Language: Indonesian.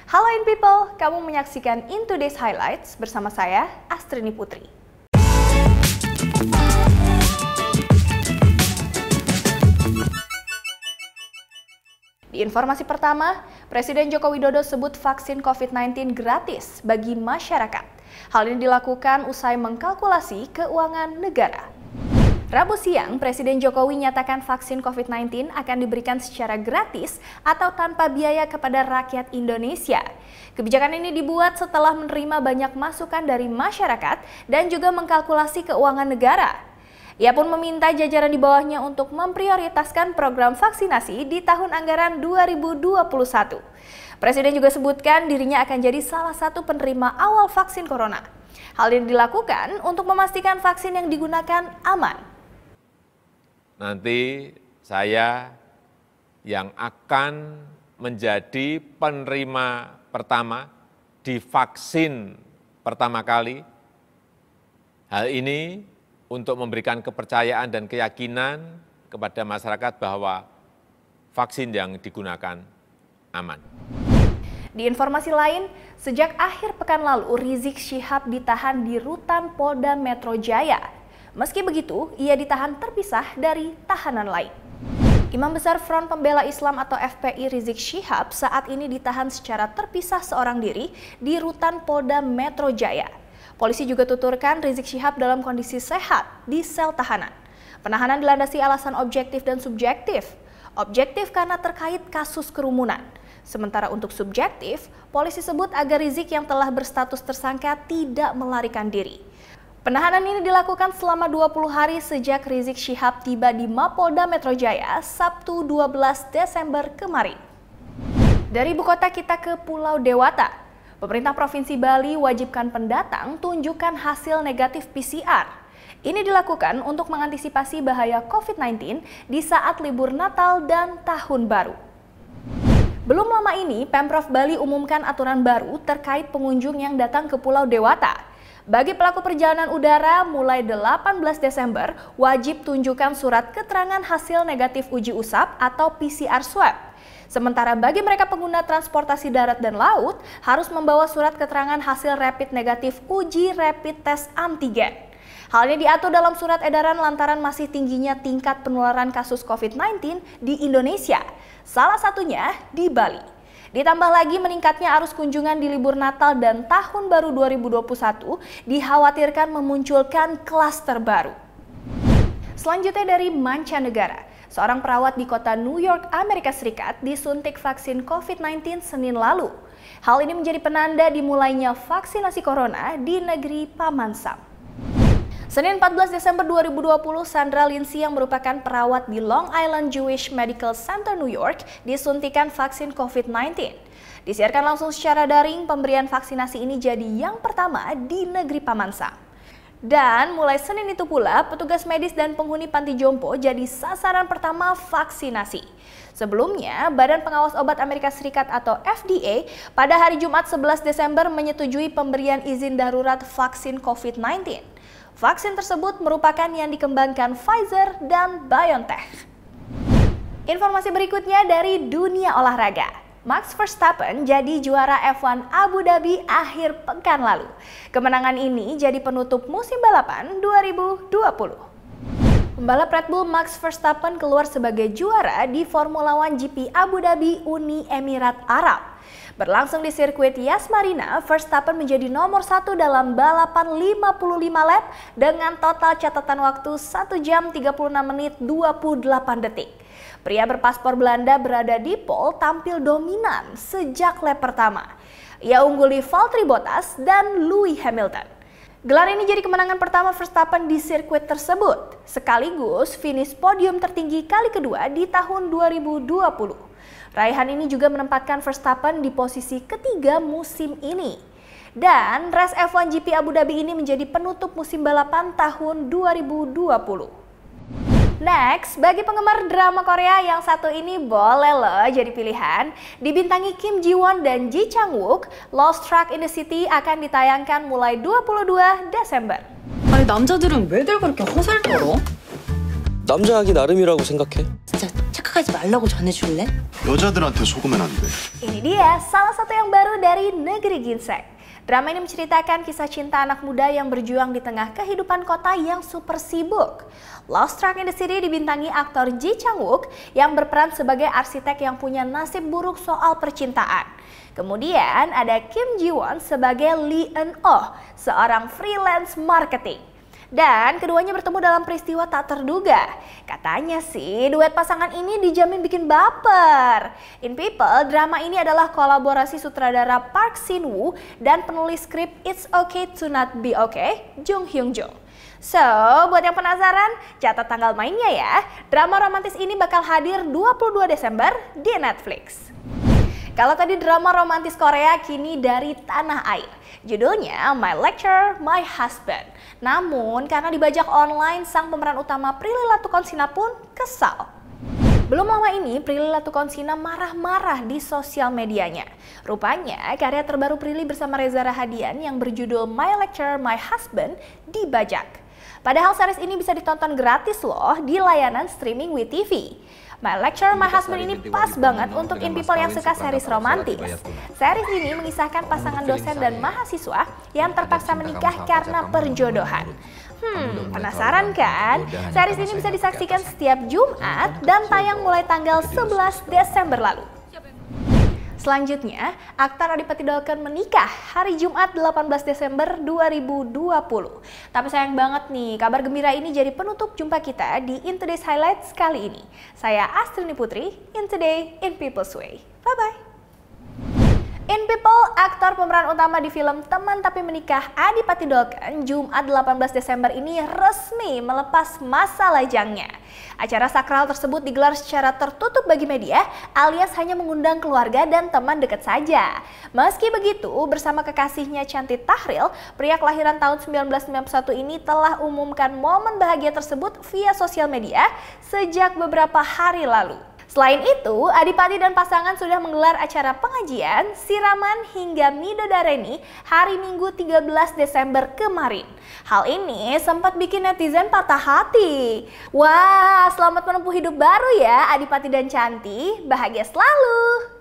Halo In People, kamu menyaksikan In Today's Highlights bersama saya, Astrini Putri. Di informasi pertama, Presiden Joko Widodo sebut vaksin COVID-19 gratis bagi masyarakat. Hal ini dilakukan usai mengkalkulasi keuangan negara. Rabu siang, Presiden Jokowi nyatakan vaksin COVID-19 akan diberikan secara gratis atau tanpa biaya kepada rakyat Indonesia. Kebijakan ini dibuat setelah menerima banyak masukan dari masyarakat dan juga mengkalkulasi keuangan negara. Ia pun meminta jajaran di bawahnya untuk memprioritaskan program vaksinasi di tahun anggaran 2021. Presiden juga sebutkan dirinya akan jadi salah satu penerima awal vaksin corona. Hal ini dilakukan untuk memastikan vaksin yang digunakan aman. Nanti saya yang akan menjadi penerima pertama di vaksin pertama kali. Hal ini untuk memberikan kepercayaan dan keyakinan kepada masyarakat bahwa vaksin yang digunakan aman. Di informasi lain, sejak akhir pekan lalu Rizik Syihab ditahan di rutan Polda Metro Jaya. Meski begitu, ia ditahan terpisah dari tahanan lain. Imam Besar Front Pembela Islam atau FPI Rizik Syihab saat ini ditahan secara terpisah seorang diri di rutan Polda Metro Jaya. Polisi juga tuturkan Rizik Syihab dalam kondisi sehat di sel tahanan. Penahanan dilandasi alasan objektif dan subjektif. Objektif karena terkait kasus kerumunan. Sementara untuk subjektif, polisi sebut agar Rizik yang telah berstatus tersangka tidak melarikan diri. Penahanan ini dilakukan selama 20 hari sejak Rizik Syihab tiba di Mapolda Metro Jaya Sabtu 12 Desember kemarin. Dari ibu kota kita ke Pulau Dewata, pemerintah Provinsi Bali wajibkan pendatang tunjukkan hasil negatif PCR. Ini dilakukan untuk mengantisipasi bahaya COVID-19 di saat libur Natal dan Tahun Baru. Belum lama ini, Pemprov Bali umumkan aturan baru terkait pengunjung yang datang ke Pulau Dewata. Bagi pelaku perjalanan udara, mulai 18 Desember wajib tunjukkan surat keterangan hasil negatif uji usap atau PCR swab. Sementara bagi mereka pengguna transportasi darat dan laut, harus membawa surat keterangan hasil rapid negatif uji rapid test antigen. Hal ini diatur dalam surat edaran lantaran masih tingginya tingkat penularan kasus COVID-19 di Indonesia, salah satunya di Bali. Ditambah lagi meningkatnya arus kunjungan di libur Natal dan Tahun Baru 2021 dikhawatirkan memunculkan klaster baru. Selanjutnya dari mancanegara, seorang perawat di kota New York, Amerika Serikat disuntik vaksin COVID-19 Senin lalu. Hal ini menjadi penanda dimulainya vaksinasi corona di negeri Paman Sam. Senin 14 Desember 2020, Sandra Lindsay yang merupakan perawat di Long Island Jewish Medical Center, New York, disuntikan vaksin COVID-19. Disiarkan langsung secara daring, pemberian vaksinasi ini jadi yang pertama di negeri Paman Sam. Dan mulai Senin itu pula, petugas medis dan penghuni panti jompo jadi sasaran pertama vaksinasi. Sebelumnya, Badan Pengawas Obat Amerika Serikat atau FDA pada hari Jumat 11 Desember menyetujui pemberian izin darurat vaksin COVID-19. Vaksin tersebut merupakan yang dikembangkan Pfizer dan BioNTech. Informasi berikutnya dari dunia olahraga. Max Verstappen jadi juara F1 Abu Dhabi akhir pekan lalu. Kemenangan ini jadi penutup musim balapan 2020. Pembalap Red Bull Max Verstappen keluar sebagai juara di Formula One GP Abu Dhabi Uni Emirat Arab. Berlangsung di sirkuit Yas Marina, Verstappen menjadi nomor 1 dalam balapan 55 lap dengan total catatan waktu 1 jam 36 menit 28 detik. Pria berpaspor Belanda berada di pole tampil dominan sejak lap pertama. Ia ungguli Valtteri Bottas dan Lewis Hamilton. Gelar ini jadi kemenangan pertama Verstappen di sirkuit tersebut, sekaligus finish podium tertinggi kali kedua di tahun 2020. Raihan ini juga menempatkan Verstappen di posisi ketiga musim ini. Dan race F1 GP Abu Dhabi ini menjadi penutup musim balapan tahun 2020. Next, bagi penggemar drama Korea yang satu ini boleh loh jadi pilihan. Dibintangi Kim Ji Won dan Ji Chang Wook, Lost Track in the City akan ditayangkan mulai 22 Desember. 아니 남자들은 왜들 그렇게 허세를 떨어? 남자하기 나름이라고 생각해. 진짜 착각하지 말라고 전해줄래? 여자들한테 속으면 안 돼. Ini dia salah satu yang baru dari negeri ginseng. Drama ini menceritakan kisah cinta anak muda yang berjuang di tengah kehidupan kota yang super sibuk. Lost Truck in the City dibintangi aktor Ji Chang-wook yang berperan sebagai arsitek yang punya nasib buruk soal percintaan. Kemudian ada Kim Ji-won sebagai Lee Eun-oh, seorang freelance marketing. Dan keduanya bertemu dalam peristiwa tak terduga. Katanya sih duet pasangan ini dijamin bikin baper. In People, drama ini adalah kolaborasi sutradara Park Shin-woo dan penulis skrip It's Okay to Not Be Okay, Jung Hyun-jung. So, buat yang penasaran, catat tanggal mainnya ya. Drama romantis ini bakal hadir 22 Desember di Netflix. Kalau tadi drama romantis Korea, kini dari tanah air. Judulnya My Lecturer, My Husband. Namun karena dibajak online, sang pemeran utama Prilly Latuconsina pun kesal. Belum lama ini Prilly Latuconsina marah-marah di sosial medianya. Rupanya karya terbaru Prilly bersama Reza Rahadian yang berjudul My Lecturer, My Husband dibajak. Padahal series ini bisa ditonton gratis loh di layanan streaming WeTV. My Lecturer, My Husband ini pas banget untuk in people yang suka series romantis. Series ini mengisahkan pasangan dosen dan mahasiswa yang terpaksa menikah karena perjodohan. Penasaran kan? Series ini bisa disaksikan setiap Jumat dan tayang mulai tanggal 11 Desember lalu. Selanjutnya, aktor Adipati Dolken menikah hari Jumat 18 Desember 2020. Tapi sayang banget nih, kabar gembira ini jadi penutup jumpa kita di In Today's Highlights kali ini. Saya Astrini Putri, In Today, In People's Way. Bye-bye. In People, aktor pemeran utama di film Teman Tapi Menikah Adipati Dolken Jumat 18 Desember ini resmi melepas masa lajangnya. Acara sakral tersebut digelar secara tertutup bagi media alias hanya mengundang keluarga dan teman dekat saja. Meski begitu, bersama kekasihnya Chanty Tahril, pria kelahiran tahun 1991 ini telah umumkan momen bahagia tersebut via sosial media sejak beberapa hari lalu. Selain itu, Adipati dan pasangan sudah menggelar acara pengajian, siraman hingga midodareni hari Minggu 13 Desember kemarin. Hal ini sempat bikin netizen patah hati. Wah, selamat menempuh hidup baru ya Adipati dan Chanty, bahagia selalu!